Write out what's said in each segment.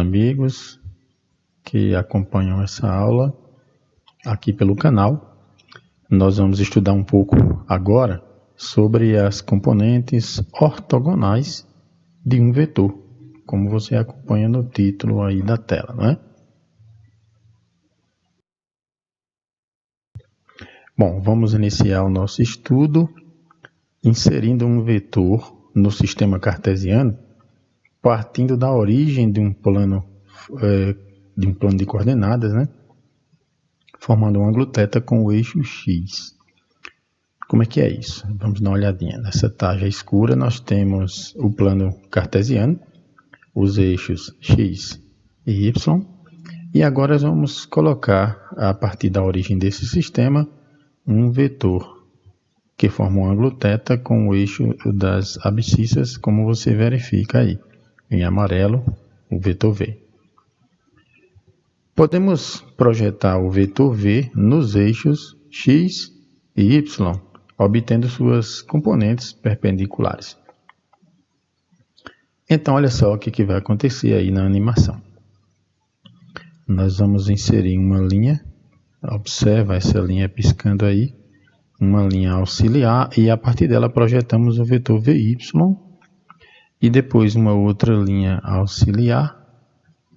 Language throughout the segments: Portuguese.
amigos que acompanham essa aula aqui pelo canal. Nós vamos estudar um pouco agora sobre as componentes ortogonais de um vetor, como você acompanha no título aí da tela, não é? Bom, vamos iniciar o nosso estudo inserindo um vetor no sistema cartesiano, partindo da origem de um plano de coordenadas, né? Formando um ângulo θ com o eixo x. Como é que é isso? Vamos dar uma olhadinha. Nessa tarja escura nós temos o plano cartesiano, os eixos x e y, e agora vamos colocar, a partir da origem desse sistema, um vetor que forma um ângulo θ com o eixo das abscissas, como você verifica aí, em amarelo, o vetor v. Podemos projetar o vetor v nos eixos x e y, obtendo suas componentes perpendiculares. Então, olha só o que vai acontecer aí na animação. Nós vamos inserir uma linha, observa essa linha piscando aí, uma linha auxiliar, e a partir dela projetamos o vetor vy, e depois uma outra linha auxiliar,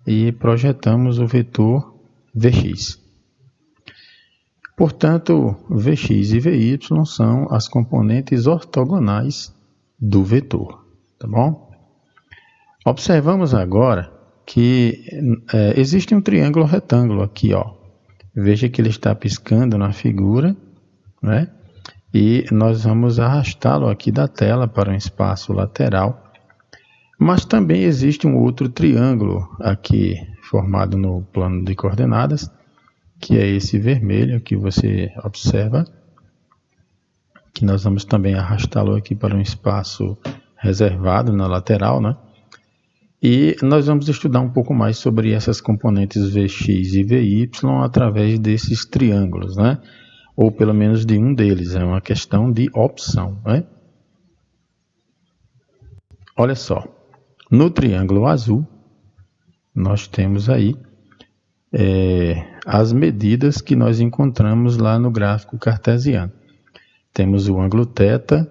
e projetamos o vetor vx. Portanto, vx e vy são as componentes ortogonais do vetor, tá bom? Observamos agora que existe um triângulo retângulo aqui, ó. Veja que ele está piscando na figura, né? E nós vamos arrastá-lo aqui da tela para um espaço lateral. Mas também existe um outro triângulo aqui formado no plano de coordenadas, que é esse vermelho que você observa, que nós vamos também arrastá-lo aqui para um espaço reservado na lateral, né? E nós vamos estudar um pouco mais sobre essas componentes Vx e Vy através desses triângulos, né? Ou pelo menos de um deles, é uma questão de opção, né? Olha só, no triângulo azul, nós temos aí as medidas que nós encontramos lá no gráfico cartesiano. Temos o ângulo θ,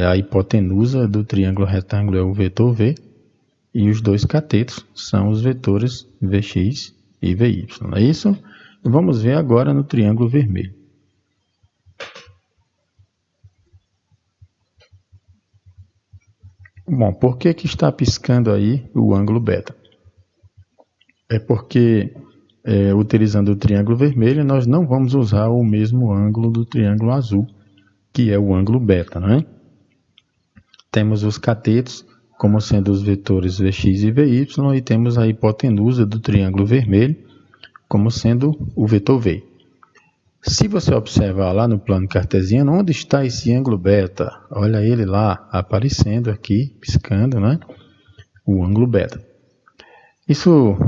a hipotenusa do triângulo retângulo é o vetor v, e os dois catetos são os vetores vx e vy. Não é isso? Vamos ver agora no triângulo vermelho. Bom, por que está piscando aí o ângulo beta? É porque, utilizando o triângulo vermelho, nós não vamos usar o mesmo ângulo do triângulo azul, que é o ângulo beta, né? Temos os catetos como sendo os vetores vx e vy, e temos a hipotenusa do triângulo vermelho como sendo o vetor v. Se você observar lá no plano cartesiano, onde está esse ângulo beta? Olha ele lá aparecendo aqui, piscando, né? O ângulo beta. Isso,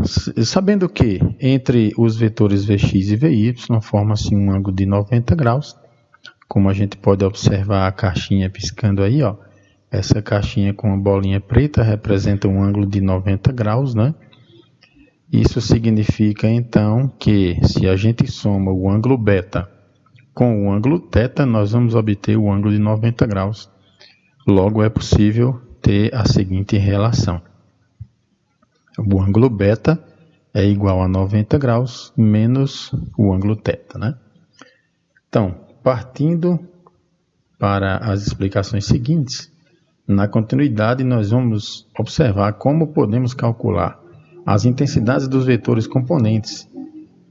sabendo que entre os vetores vx e vy forma-se um ângulo de 90 graus, como a gente pode observar a caixinha piscando aí, ó. Essa caixinha com a bolinha preta representa um ângulo de 90 graus, né? Isso significa, então, que se a gente soma o ângulo beta com o ângulo θ, nós vamos obter o ângulo de 90 graus. Logo, é possível ter a seguinte relação. O ângulo beta é igual a 90 graus menos o ângulo θ, né? Então, partindo para as explicações seguintes, na continuidade nós vamos observar como podemos calcular as intensidades dos vetores componentes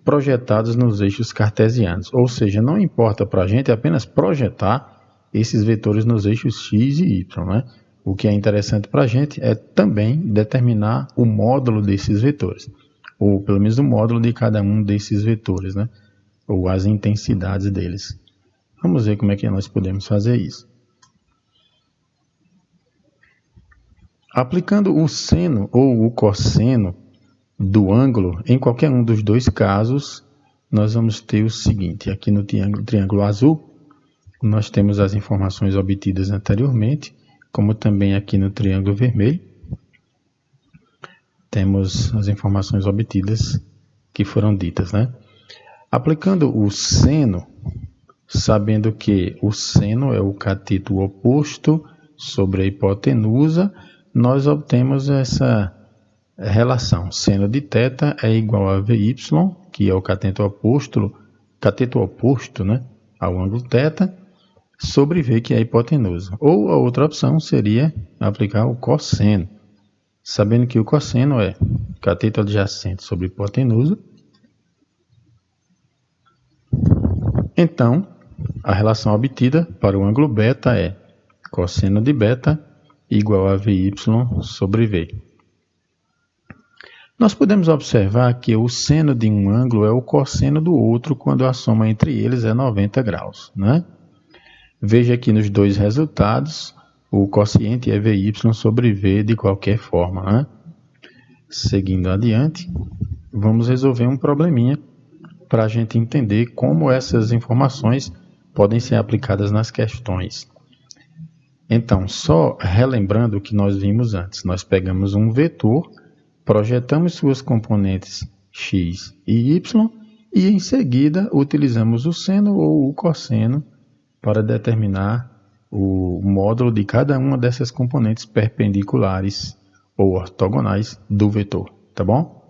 projetados nos eixos cartesianos. Ou seja, não importa para a gente apenas projetar esses vetores nos eixos x e y, né? O que é interessante para a gente é também determinar o módulo desses vetores, ou pelo menos o módulo de cada um desses vetores, né? Ou as intensidades deles. Vamos ver como é que nós podemos fazer isso. Aplicando o seno ou o cosseno do ângulo, em qualquer um dos dois casos, nós vamos ter o seguinte. Aqui no triângulo azul, nós temos as informações obtidas anteriormente, como também aqui no triângulo vermelho. temos as informações obtidas que foram ditas, né? Aplicando o seno, sabendo que o seno é o cateto oposto sobre a hipotenusa, nós obtemos essa relação. Seno de θ é igual a VY, que é o cateto oposto, né, ao ângulo θ, sobre V, que é a hipotenusa. Ou a outra opção seria aplicar o cosseno, sabendo que o cosseno é cateto adjacente sobre hipotenusa. Então, a relação obtida para o ângulo beta é cosseno de beta igual a VY sobre V. Nós podemos observar que o seno de um ângulo é o cosseno do outro quando a soma entre eles é 90 graus, né? Veja aqui nos dois resultados, o quociente é VY sobre V de qualquer forma, né? Seguindo adiante, vamos resolver um probleminha para a gente entender como essas informações podem ser aplicadas nas questões. Então, só relembrando o que nós vimos antes, nós pegamos um vetor, projetamos suas componentes x e y e em seguida utilizamos o seno ou o cosseno para determinar o módulo de cada uma dessas componentes perpendiculares ou ortogonais do vetor, tá bom?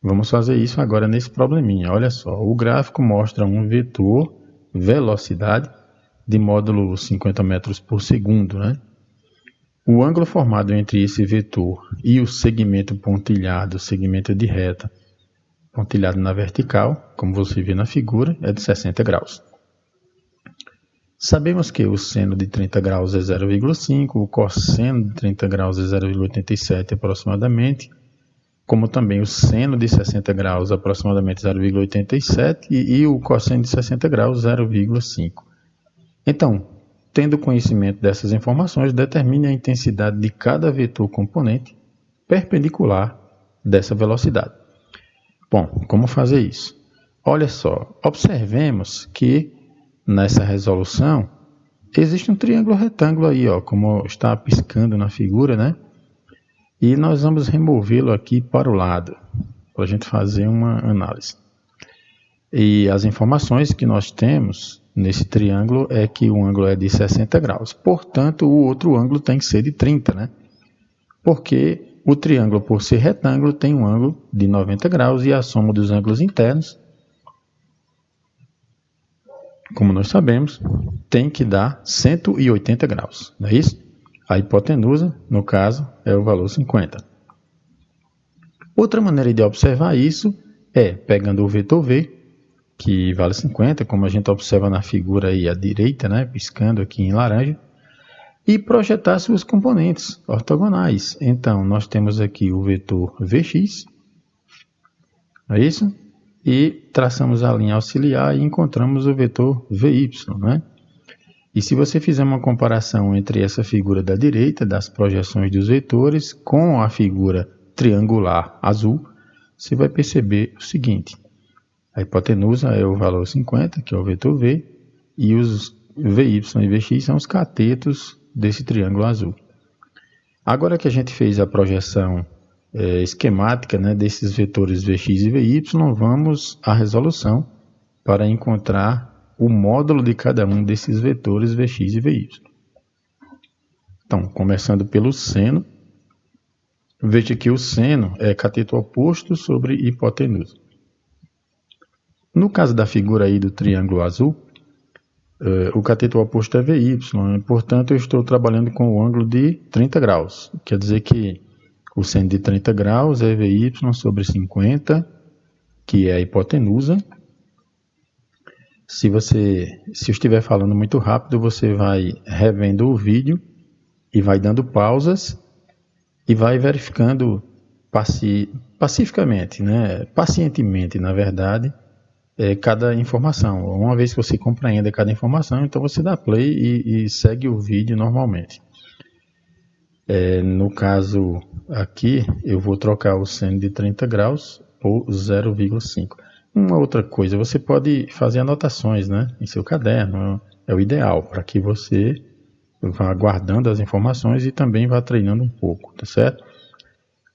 Vamos fazer isso agora nesse probleminha. Olha só, o gráfico mostra um vetor velocidade de módulo 50 metros por segundo, né? O ângulo formado entre esse vetor e o segmento pontilhado, segmento de reta pontilhado na vertical, como você vê na figura, é de 60 graus. Sabemos que o seno de 30 graus é 0,5, o cosseno de 30 graus é 0,87 aproximadamente, como também o seno de 60 graus aproximadamente 0,87 e o cosseno de 60 graus 0,5. Então, tendo conhecimento dessas informações, determine a intensidade de cada vetor componente perpendicular dessa velocidade. Bom, como fazer isso? Olha só, observemos que nessa resolução existe um triângulo retângulo aí, ó, como está piscando na figura, né? E nós vamos removê-lo aqui para o lado, para a gente fazer uma análise. E as informações que nós temos nesse triângulo é que o ângulo é de 60 graus. Portanto, o outro ângulo tem que ser de 30, né? Porque o triângulo, por ser retângulo, tem um ângulo de 90 graus e a soma dos ângulos internos, como nós sabemos, tem que dar 180 graus, não é isso? A hipotenusa, no caso, é o valor 50. Outra maneira de observar isso é pegando o vetor V, que vale 50, como a gente observa na figura aí à direita, né, piscando aqui em laranja, e projetar suas componentes ortogonais. Então, nós temos aqui o vetor Vx, não é isso? E traçamos a linha auxiliar e encontramos o vetor Vy, né? E se você fizer uma comparação entre essa figura da direita, das projeções dos vetores, com a figura triangular azul, você vai perceber o seguinte: a hipotenusa é o valor 50, que é o vetor V, e os Vy e Vx são os catetos desse triângulo azul. Agora que a gente fez a projeção esquemática, né, desses vetores Vx e Vy, vamos à resolução para encontrar o módulo de cada um desses vetores Vx e Vy. Então, começando pelo seno, veja que o seno é cateto oposto sobre hipotenusa. No caso da figura aí do triângulo azul, o cateto oposto é Vy, portanto eu estou trabalhando com o ângulo de 30 graus. Quer dizer que o seno de 30 graus é Vy sobre 50, que é a hipotenusa. Se eu estiver falando muito rápido, você vai revendo o vídeo e vai dando pausas e vai verificando pacificamente, né? Pacientemente, na verdade, cada informação. Uma vez que você compreenda cada informação, então você dá play e segue o vídeo normalmente. No caso aqui, eu vou trocar o seno de 30 graus por 0,5. Uma outra coisa, você pode fazer anotações, né, em seu caderno, é o ideal, para que você vá guardando as informações e também vá treinando um pouco, tá certo?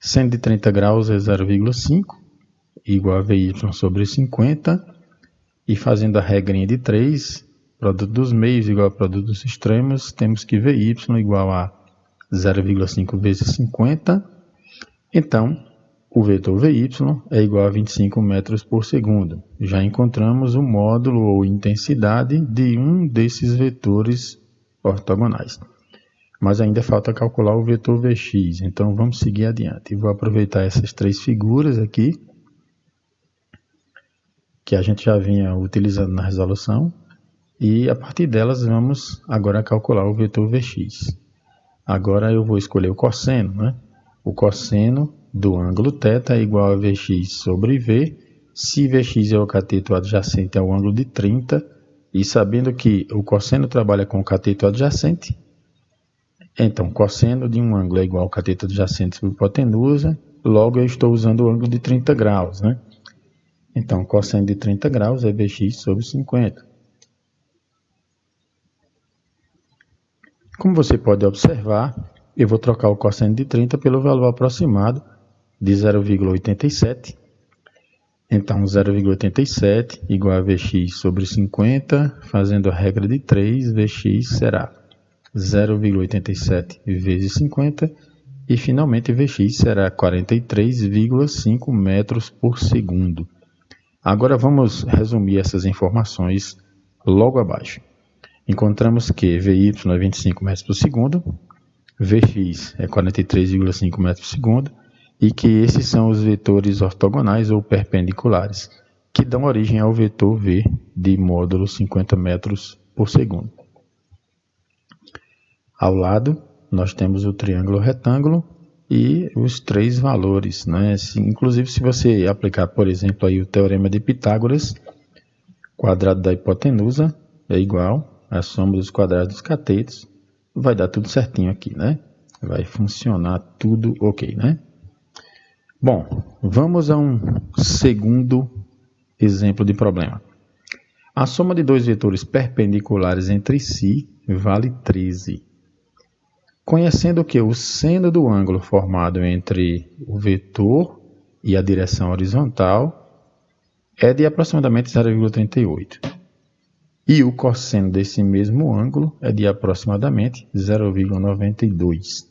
Seno de 30 graus é 0,5, igual a VY sobre 50. E fazendo a regrinha de 3, produto dos meios igual a produto dos extremos, temos que VY igual a 0,5 vezes 50. Então, o vetor VY é igual a 25 metros por segundo. Já encontramos o módulo ou intensidade de um desses vetores ortogonais. Mas ainda falta calcular o vetor Vx, então vamos seguir adiante. Vou aproveitar essas três figuras aqui, que a gente já vinha utilizando na resolução, e a partir delas vamos agora calcular o vetor Vx. Agora eu vou escolher o cosseno, né? O cosseno do ângulo θ é igual a Vx sobre V, se Vx é o cateto adjacente ao ângulo de 30, e sabendo que o cosseno trabalha com o cateto adjacente, então cosseno de um ângulo é igual ao cateto adjacente sobre hipotenusa, logo eu estou usando o ângulo de 30 graus, né? Então cosseno de 30 graus é Vx sobre 50. Como você pode observar, eu vou trocar o cosseno de 30 pelo valor aproximado de 0,87. Então, 0,87 igual a Vx sobre 50, fazendo a regra de 3, Vx será 0,87 vezes 50, e finalmente Vx será 43,5 metros por segundo. Agora vamos resumir essas informações logo abaixo. Encontramos que Vy é 25 metros por segundo, Vx é 43,5 metros por segundo, e que esses são os vetores ortogonais ou perpendiculares, que dão origem ao vetor V de módulo 50 metros por segundo. Ao lado, nós temos o triângulo retângulo e os três valores, né? Inclusive, se você aplicar, por exemplo, aí o teorema de Pitágoras, quadrado da hipotenusa é igual à soma dos quadrados dos catetos, vai dar tudo certinho aqui, né? Vai funcionar tudo ok, né? Bom, vamos a um segundo exemplo de problema. A soma de dois vetores perpendiculares entre si vale 13. Conhecendo que o seno do ângulo formado entre o vetor e a direção horizontal é de aproximadamente 0,38. E o cosseno desse mesmo ângulo é de aproximadamente 0,92.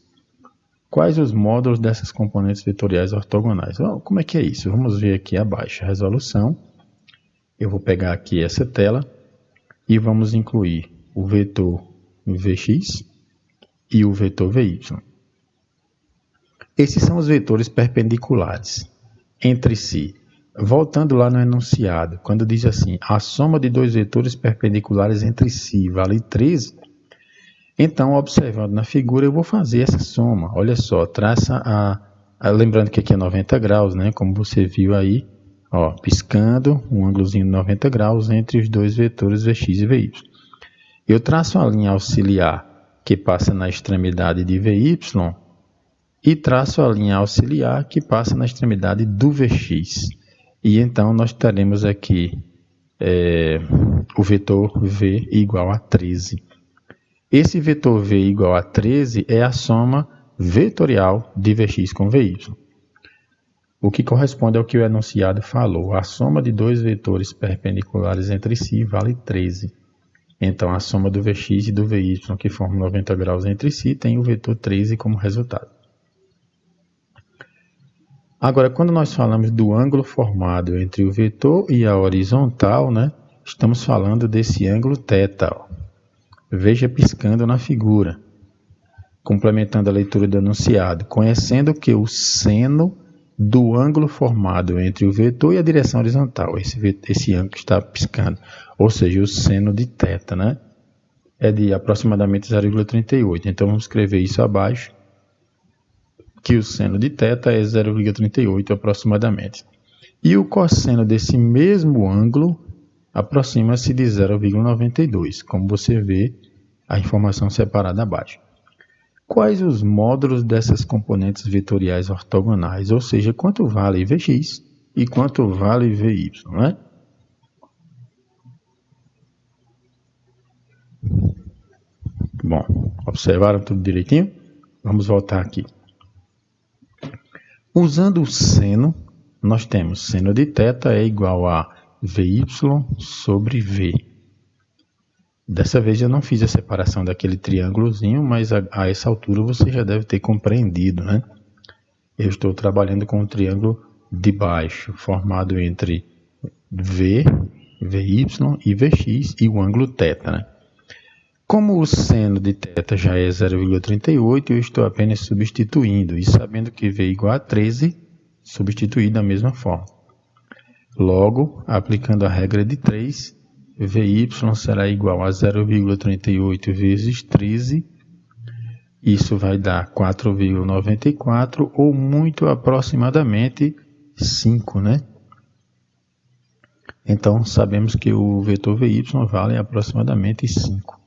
Quais os módulos dessas componentes vetoriais ortogonais? Como é que é isso? Vamos ver aqui abaixo a resolução. Eu vou pegar aqui essa tela e vamos incluir o vetor Vx e o vetor Vy. Esses são os vetores perpendiculares entre si. Voltando lá no enunciado, quando diz assim, a soma de dois vetores perpendiculares entre si vale 13, então, observando na figura, eu vou fazer essa soma. Olha só, traça lembrando que aqui é 90 graus, né? Como você viu aí, ó, piscando, um ângulozinho de 90 graus entre os dois vetores Vx e Vy. Eu traço a linha auxiliar que passa na extremidade de Vy e traço a linha auxiliar que passa na extremidade do Vx. E então, nós teremos aqui o vetor V igual a 13. Esse vetor V igual a 13 é a soma vetorial de Vx com Vy. O que corresponde ao que o enunciado falou. A soma de dois vetores perpendiculares entre si vale 13. Então, a soma do Vx e do Vy, que formam 90 graus entre si, tem o vetor 13 como resultado. Agora, quando nós falamos do ângulo formado entre o vetor e a horizontal, né, estamos falando desse ângulo θ. Veja piscando na figura, complementando a leitura do enunciado, conhecendo que o seno do ângulo formado entre o vetor e a direção horizontal, esse ângulo que está piscando, ou seja, o seno de θ, né, é de aproximadamente 0,38. Então, vamos escrever isso abaixo, que o seno de θ é 0,38 aproximadamente. E o cosseno desse mesmo ângulo aproxima-se de 0,92, como você vê a informação separada abaixo. Quais os módulos dessas componentes vetoriais ortogonais? Ou seja, quanto vale Vx e quanto vale Vy, né? Bom, observaram tudo direitinho? Vamos voltar aqui. Usando o seno, nós temos seno de θ é igual a VY sobre V. Dessa vez eu não fiz a separação daquele triângulozinho, mas a essa altura você já deve ter compreendido, né? Eu estou trabalhando com um triângulo de baixo, formado entre V, VY e VX e o ângulo θ, né? Como o seno de θ já é 0,38, eu estou apenas substituindo, e sabendo que V é igual a 13, substituir da mesma forma. Logo, aplicando a regra de 3, Vy será igual a 0,38 vezes 13, isso vai dar 4,94 ou muito aproximadamente 5, né? Então, sabemos que o vetor Vy vale aproximadamente 5.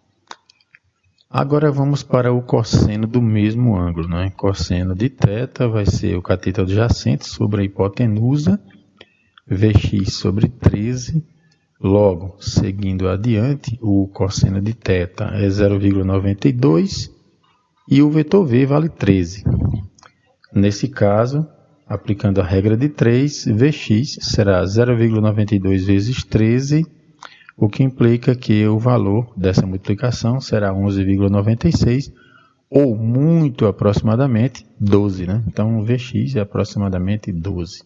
Agora vamos para o cosseno do mesmo ângulo, né? Cosseno de θ vai ser o cateto adjacente sobre a hipotenusa, Vx sobre 13. Logo, seguindo adiante, o cosseno de θ é 0,92 e o vetor V vale 13. Nesse caso, aplicando a regra de 3, Vx será 0,92 vezes 13, o que implica que o valor dessa multiplicação será 11,96 ou muito aproximadamente 12, né? Então, o Vx é aproximadamente 12.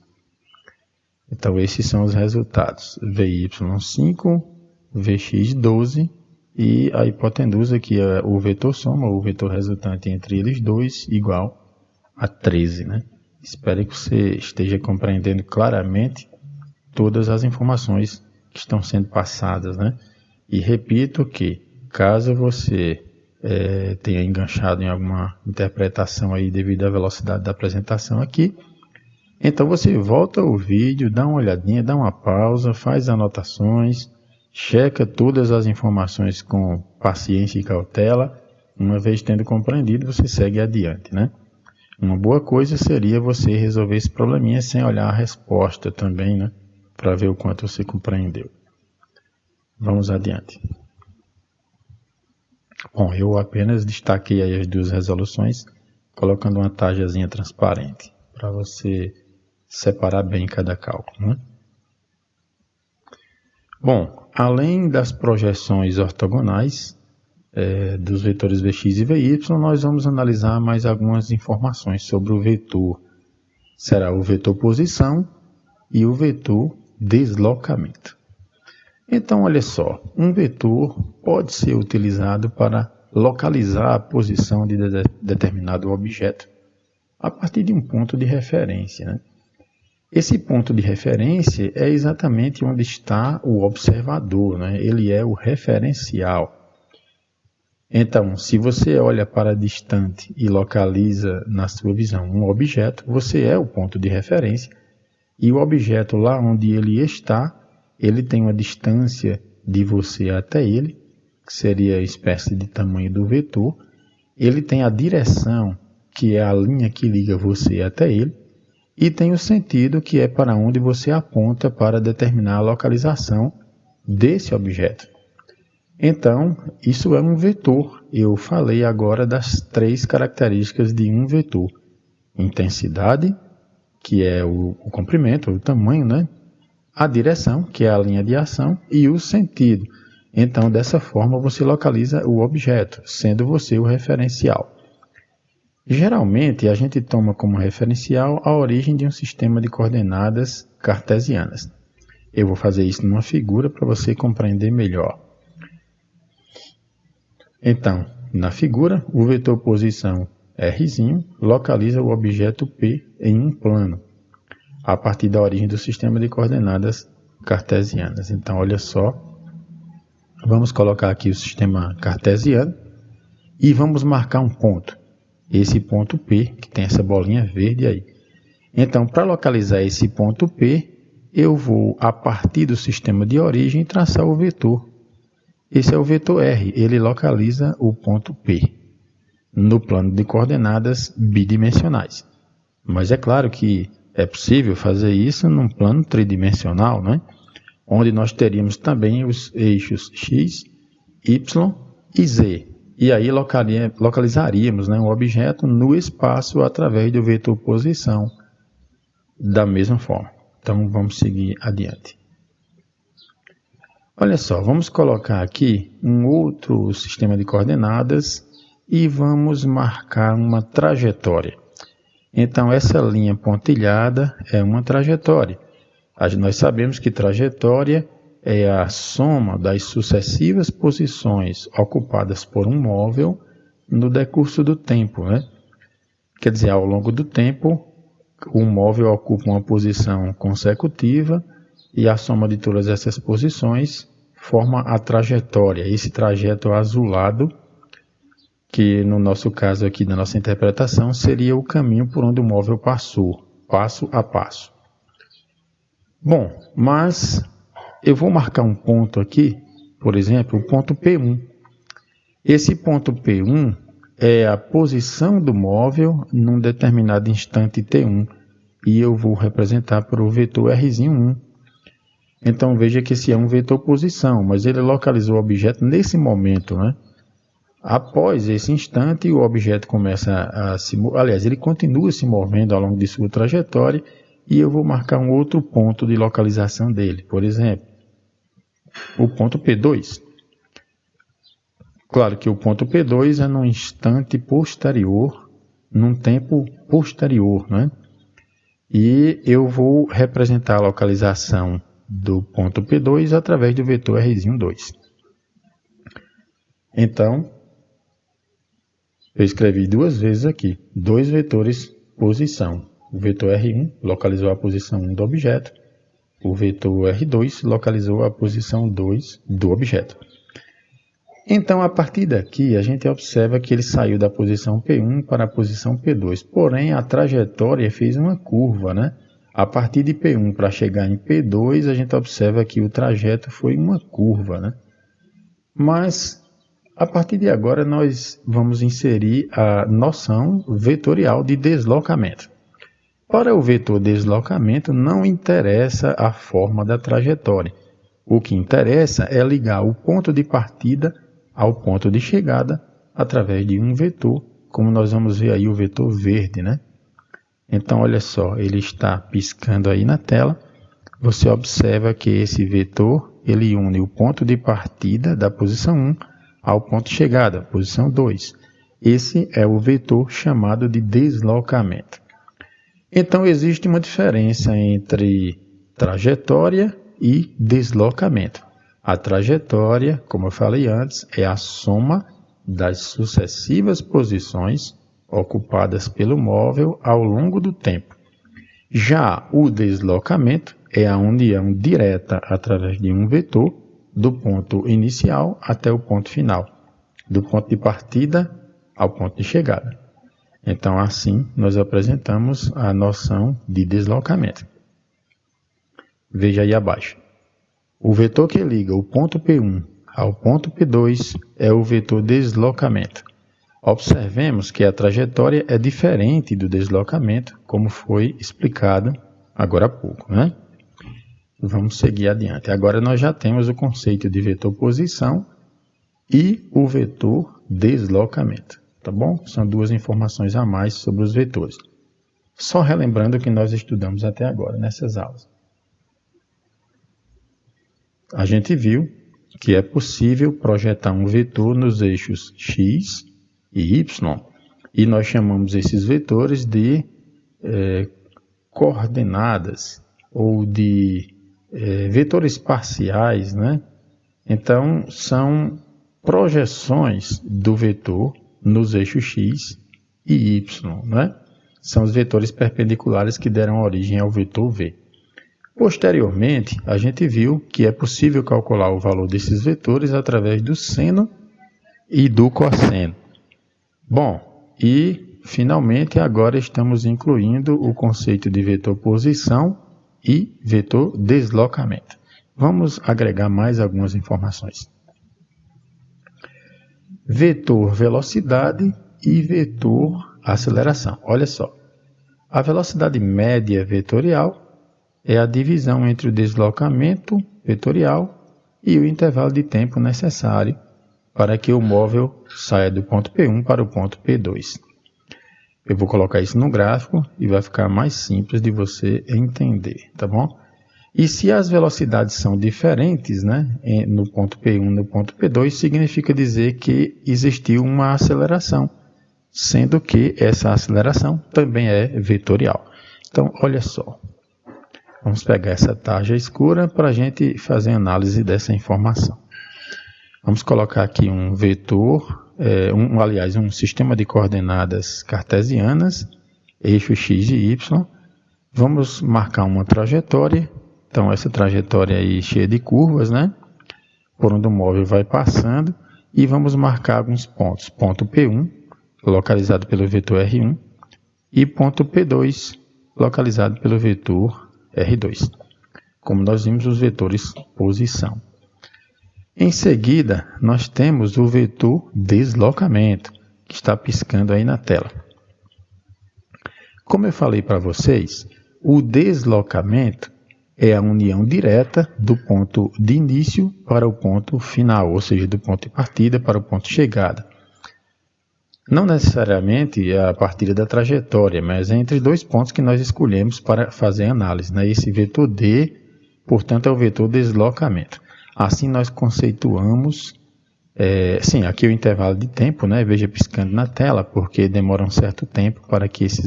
Então, esses são os resultados. Vy 5, Vx 12 e a hipotenusa, que é o vetor soma, o vetor resultante entre eles dois, igual a 13, né? Espero que você esteja compreendendo claramente todas as informações que estão sendo passadas, né? E repito que, caso você tenha enganchado em alguma interpretação aí devido à velocidade da apresentação aqui, então você volta ao vídeo, dá uma olhadinha, dá uma pausa, faz anotações, checa todas as informações com paciência e cautela. Uma vez tendo compreendido, você segue adiante, né? Uma boa coisa seria você resolver esse probleminha sem olhar a resposta também, né? Para ver o quanto você compreendeu. Vamos adiante. Bom, eu apenas destaquei aí as duas resoluções, colocando uma tarjazinha transparente, para você separar bem cada cálculo, né? Bom, além das projeções ortogonais dos vetores Vx e Vy, nós vamos analisar mais algumas informações sobre o vetor. Será o vetor posição e o vetor deslocamento. Então, olha só, um vetor pode ser utilizado para localizar a posição de determinado objeto a partir de um ponto de referência, né? Esse ponto de referência é exatamente onde está o observador, né? Ele é o referencial. Então, se você olha para distante e localiza na sua visão um objeto, você é o ponto de referência, e o objeto lá onde ele está, ele tem uma distância de você até ele, que seria a espécie de tamanho do vetor. Ele tem a direção, que é a linha que liga você até ele, e tem o sentido, que é para onde você aponta para determinar a localização desse objeto. Então, isso é um vetor. Eu falei agora das 3 características de um vetor. Intensidade, que é o comprimento, o tamanho, né? A direção, que é a linha de ação, e o sentido. Então, dessa forma, você localiza o objeto, sendo você o referencial. Geralmente, a gente toma como referencial a origem de um sistema de coordenadas cartesianas. Eu vou fazer isso numa figura para você compreender melhor. Então, na figura, o vetor posição R' localiza o objeto P em um plano, a partir da origem do sistema de coordenadas cartesianas. Então, olha só, vamos colocar aqui o sistema cartesiano e vamos marcar um ponto. Esse ponto P, que tem essa bolinha verde aí. Então, para localizar esse ponto P, eu vou, a partir do sistema de origem, traçar o vetor. Esse é o vetor R, ele localiza o ponto P no plano de coordenadas bidimensionais. Mas é claro que é possível fazer isso num plano tridimensional, né? Onde nós teríamos também os eixos X, Y e Z. E aí localizaríamos, né, um objeto no espaço através do vetor posição da mesma forma. Então, vamos seguir adiante. Olha só, vamos colocar aqui um outro sistema de coordenadas e vamos marcar uma trajetória. Então, essa linha pontilhada é uma trajetória. Nós sabemos que trajetória é a soma das sucessivas posições ocupadas por um móvel no decurso do tempo, né? Quer dizer, ao longo do tempo, o móvel ocupa uma posição consecutiva e a soma de todas essas posições forma a trajetória. Esse trajeto azulado, que no nosso caso aqui da nossa interpretação, seria o caminho por onde o móvel passou, passo a passo. Bom, mas eu vou marcar um ponto aqui, por exemplo, o ponto P1. Esse ponto P1 é a posição do móvel num determinado instante T1 e eu vou representar por o vetor R1. Então veja que esse é um vetor posição, mas ele localizou o objeto nesse momento, né? Após esse instante, o objeto começa a se mover, aliás, ele continua se movendo ao longo de sua trajetória e eu vou marcar um outro ponto de localização dele, por exemplo, o ponto P2. Claro que o ponto P2 é num instante posterior, num tempo posterior, né? E eu vou representar a localização do ponto P2 através do vetor R2. Então, eu escrevi duas vezes aqui, dois vetores posição. O vetor R1 localizou a posição 1 do objeto, o vetor R2 localizou a posição 2 do objeto. Então, a partir daqui, a gente observa que ele saiu da posição P1 para a posição P2. Porém, a trajetória fez uma curva, né? A partir de P1 para chegar em P2, a gente observa que o trajeto foi uma curva, né? Mas, a partir de agora, nós vamos inserir a noção vetorial de deslocamento. Para o vetor deslocamento, não interessa a forma da trajetória. O que interessa é ligar o ponto de partida ao ponto de chegada através de um vetor, como nós vamos ver aí o vetor verde, né? Então, olha só, ele está piscando aí na tela. Você observa que esse vetor, ele une o ponto de partida da posição 1 ao ponto de chegada, posição 2. Esse é o vetor chamado de deslocamento. Então, existe uma diferença entre trajetória e deslocamento. A trajetória, como eu falei antes, é a soma das sucessivas posições ocupadas pelo móvel ao longo do tempo. Já o deslocamento é a união direta através de um vetor do ponto inicial até o ponto final, do ponto de partida ao ponto de chegada. Então, assim, nós apresentamos a noção de deslocamento. Veja aí abaixo. O vetor que liga o ponto P1 ao ponto P2 é o vetor deslocamento. Observemos que a trajetória é diferente do deslocamento, como foi explicado agora há pouco, né? Vamos seguir adiante. Agora nós já temos o conceito de vetor posição e o vetor deslocamento, tá bom? São duas informações a mais sobre os vetores. Só relembrando o que nós estudamos até agora nessas aulas. A gente viu que é possível projetar um vetor nos eixos x e y, e nós chamamos esses vetores de coordenadas ou de vetores parciais, né? Então, são projeções do vetor nos eixos x e y, né? São os vetores perpendiculares que deram origem ao vetor v. Posteriormente, a gente viu que é possível calcular o valor desses vetores através do seno e do cosseno. Bom, e finalmente agora estamos incluindo o conceito de vetor posição e vetor deslocamento. Vamos agregar mais algumas informações. Vetor velocidade e vetor aceleração. Olha só, a velocidade média vetorial é a divisão entre o deslocamento vetorial e o intervalo de tempo necessário para que o móvel saia do ponto P1 para o ponto P2. Eu vou colocar isso no gráfico e vai ficar mais simples de você entender, tá bom? E se as velocidades são diferentes, né, no ponto P1 e no ponto P2, significa dizer que existiu uma aceleração, sendo que essa aceleração também é vetorial. Então, olha só. Vamos pegar essa tarja escura para a gente fazer análise dessa informação. Vamos colocar aqui um vetor, um sistema de coordenadas cartesianas, eixo x e y. Vamos marcar uma trajetória. Então, essa trajetória aí cheia de curvas, né? Por onde o móvel vai passando. E vamos marcar alguns pontos. Ponto P1, localizado pelo vetor R1. E ponto P2, localizado pelo vetor R2. Como nós vimos, os vetores posição. Em seguida, nós temos o vetor deslocamento, que está piscando aí na tela. Como eu falei para vocês, o deslocamento é a união direta do ponto de início para o ponto final, ou seja, do ponto de partida para o ponto de chegada. Não necessariamente é a partir da trajetória, mas é entre dois pontos que nós escolhemos para fazer a análise, né? Esse vetor D, portanto, é o vetor deslocamento. Assim nós conceituamos, aqui o intervalo de tempo, né? Veja piscando na tela, porque demora um certo tempo para que esse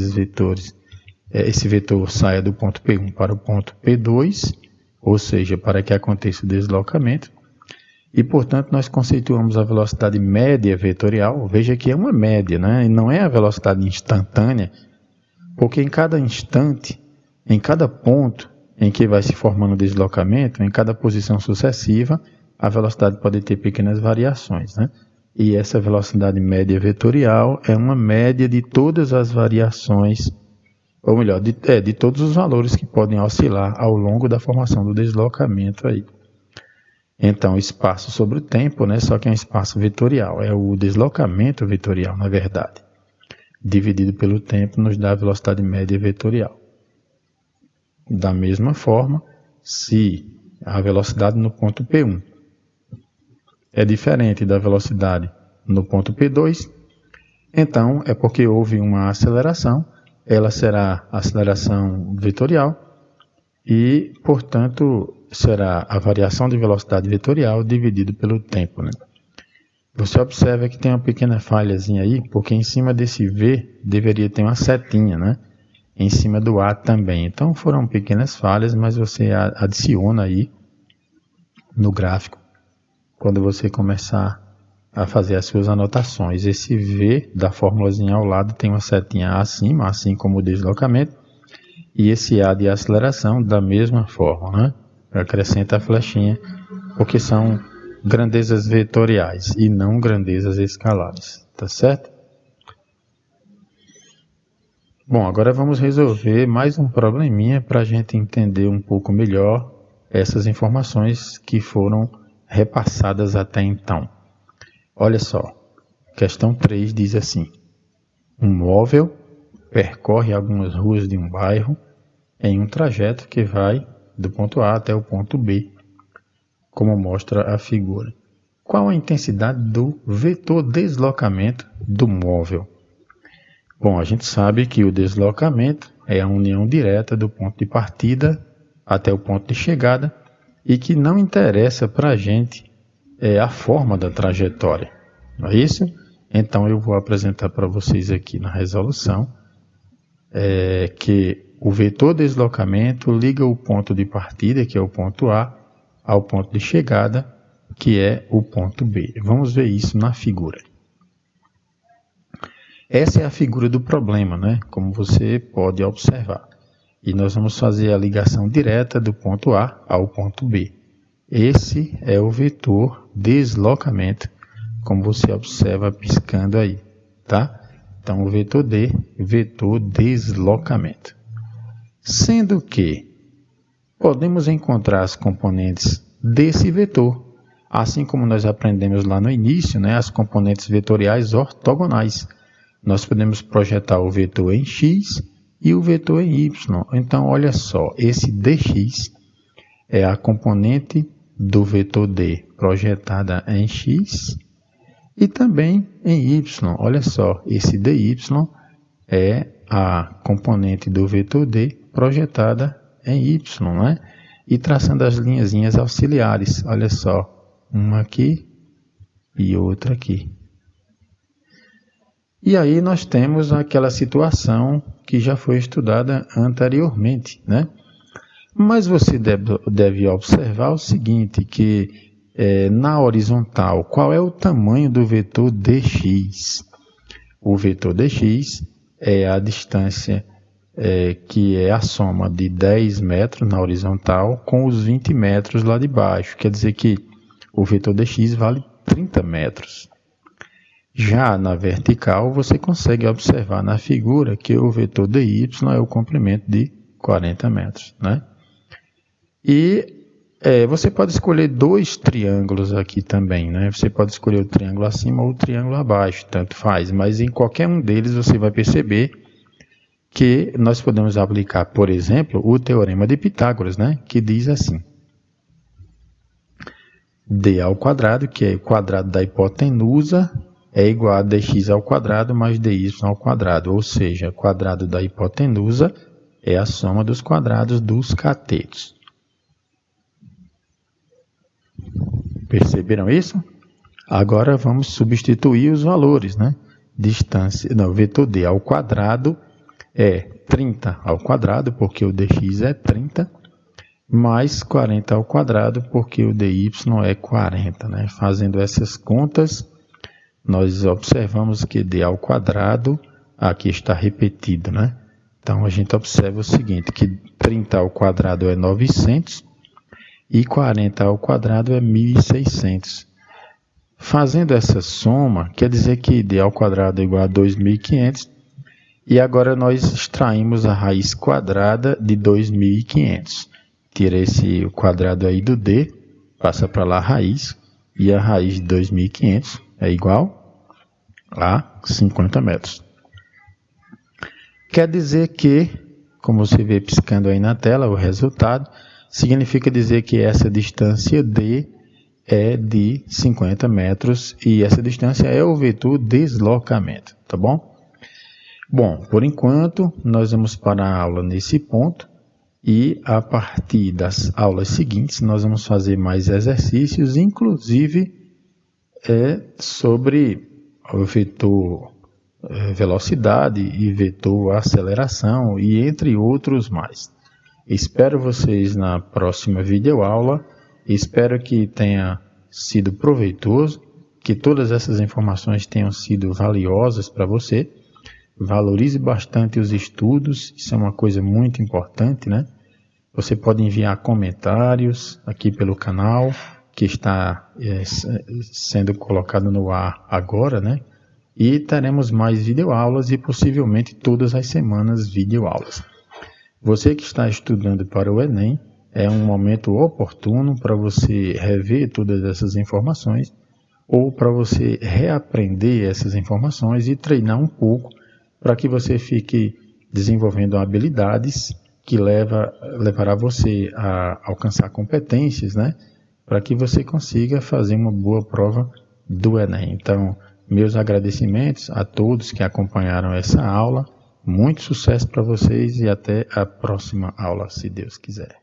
vetor saia do ponto P1 para o ponto P2, ou seja, para que aconteça o deslocamento. E, portanto, nós conceituamos a velocidade média vetorial. Veja que é uma média, né? E não é a velocidade instantânea, porque em cada instante, em cada ponto em que vai se formando o deslocamento, em cada posição sucessiva, a velocidade pode ter pequenas variações, né? E essa velocidade média vetorial é uma média de todas as variações, ou melhor, de todos os valores que podem oscilar ao longo da formação do deslocamento aí. Então, espaço sobre o tempo, né? Só que é um espaço vetorial, é o deslocamento vetorial, na verdade. Dividido pelo tempo nos dá a velocidade média vetorial. Da mesma forma, se a velocidade no ponto P1 é diferente da velocidade no ponto P2, então é porque houve uma aceleração, ela será aceleração vetorial e, portanto, será a variação de velocidade vetorial dividido pelo tempo, né? Você observa que tem uma pequena falhazinha aí, porque em cima desse V deveria ter uma setinha, né? Em cima do A também. Então foram pequenas falhas, mas você adiciona aí no gráfico quando você começar a fazer as suas anotações. Esse V da formulazinha ao lado tem uma setinha acima, assim como o deslocamento, e esse A de aceleração da mesma forma, né? Acrescenta a flechinha, porque são grandezas vetoriais e não grandezas escalares, tá certo? Bom, agora vamos resolver mais um probleminha para a gente entender um pouco melhor essas informações que foram repassadas até então. Olha só, questão 3 diz assim: um móvel percorre algumas ruas de um bairro em um trajeto que vai do ponto A até o ponto B, como mostra a figura. Qual a intensidade do vetor deslocamento do móvel? Bom, a gente sabe que o deslocamento é a união direta do ponto de partida até o ponto de chegada e que não interessa para a gente a forma da trajetória, não é isso? Então eu vou apresentar para vocês aqui na resolução que o vetor deslocamento liga o ponto de partida, que é o ponto A, ao ponto de chegada, que é o ponto B. Vamos ver isso na figura. Essa é a figura do problema, né? Como você pode observar. E nós vamos fazer a ligação direta do ponto A ao ponto B. Esse é o vetor deslocamento, como você observa piscando aí, tá? Então, o vetor D, vetor deslocamento. Sendo que podemos encontrar as componentes desse vetor, assim como nós aprendemos lá no início, né, as componentes vetoriais ortogonais. Nós podemos projetar o vetor em x e o vetor em y. Então, olha só, esse dx é a componente do vetor D projetada em x e também em y. Olha só, esse dy é a componente do vetor D projetada em Y, né? E traçando as linhazinhas auxiliares. Olha só, uma aqui e outra aqui. E aí nós temos aquela situação que já foi estudada anteriormente, né? Mas você deve observar o seguinte, que na horizontal, qual é o tamanho do vetor dx? O vetor dx é a distância que é a soma de 10 metros na horizontal com os 20 metros lá de baixo. Quer dizer que o vetor dx vale 30 metros. Já na vertical, você consegue observar na figura que o vetor dy é o comprimento de 40 metros, né? E você pode escolher dois triângulos aqui também, né? Você pode escolher o triângulo acima ou o triângulo abaixo, tanto faz. Mas em qualquer um deles você vai perceber que nós podemos aplicar, por exemplo, o teorema de Pitágoras, né? Que diz assim: d ao quadrado, que é o quadrado da hipotenusa, é igual a dx ao quadrado mais dy ao quadrado. Ou seja, o quadrado da hipotenusa é a soma dos quadrados dos catetos. Perceberam isso? Agora vamos substituir os valores, né? Vetor d ao quadrado é 30 ao quadrado, porque o dx é 30, mais 40 ao quadrado, porque o dy é 40, né? Fazendo essas contas, nós observamos que d ao quadrado, aqui está repetido, né? Então a gente observa o seguinte, que 30 ao quadrado é 900, e 40 ao quadrado é 1.600. Fazendo essa soma, quer dizer que d ao quadrado é igual a 2.500, e agora nós extraímos a raiz quadrada de 2.500. Tira esse quadrado aí do d, passa para lá a raiz, e a raiz de 2.500 é igual a 50 metros. Quer dizer que, como você vê piscando aí na tela, o resultado significa dizer que essa distância d é de 50 metros e essa distância é o vetor deslocamento, tá bom? Bom, por enquanto, nós vamos parar a aula nesse ponto e a partir das aulas seguintes nós vamos fazer mais exercícios, inclusive sobre o vetor velocidade e vetor aceleração e entre outros mais. Espero vocês na próxima videoaula, espero que tenha sido proveitoso, que todas essas informações tenham sido valiosas para você. Valorize bastante os estudos, isso é uma coisa muito importante, né? Você pode enviar comentários aqui pelo canal, que está sendo colocado no ar agora, né? E teremos mais videoaulas e possivelmente todas as semanas videoaulas. Você que está estudando para o Enem, é um momento oportuno para você rever todas essas informações ou para você reaprender essas informações e treinar um pouco para que você fique desenvolvendo habilidades que levará você a alcançar competências, né? Para que você consiga fazer uma boa prova do Enem. Então, meus agradecimentos a todos que acompanharam essa aula. Muito sucesso para vocês e até a próxima aula, se Deus quiser.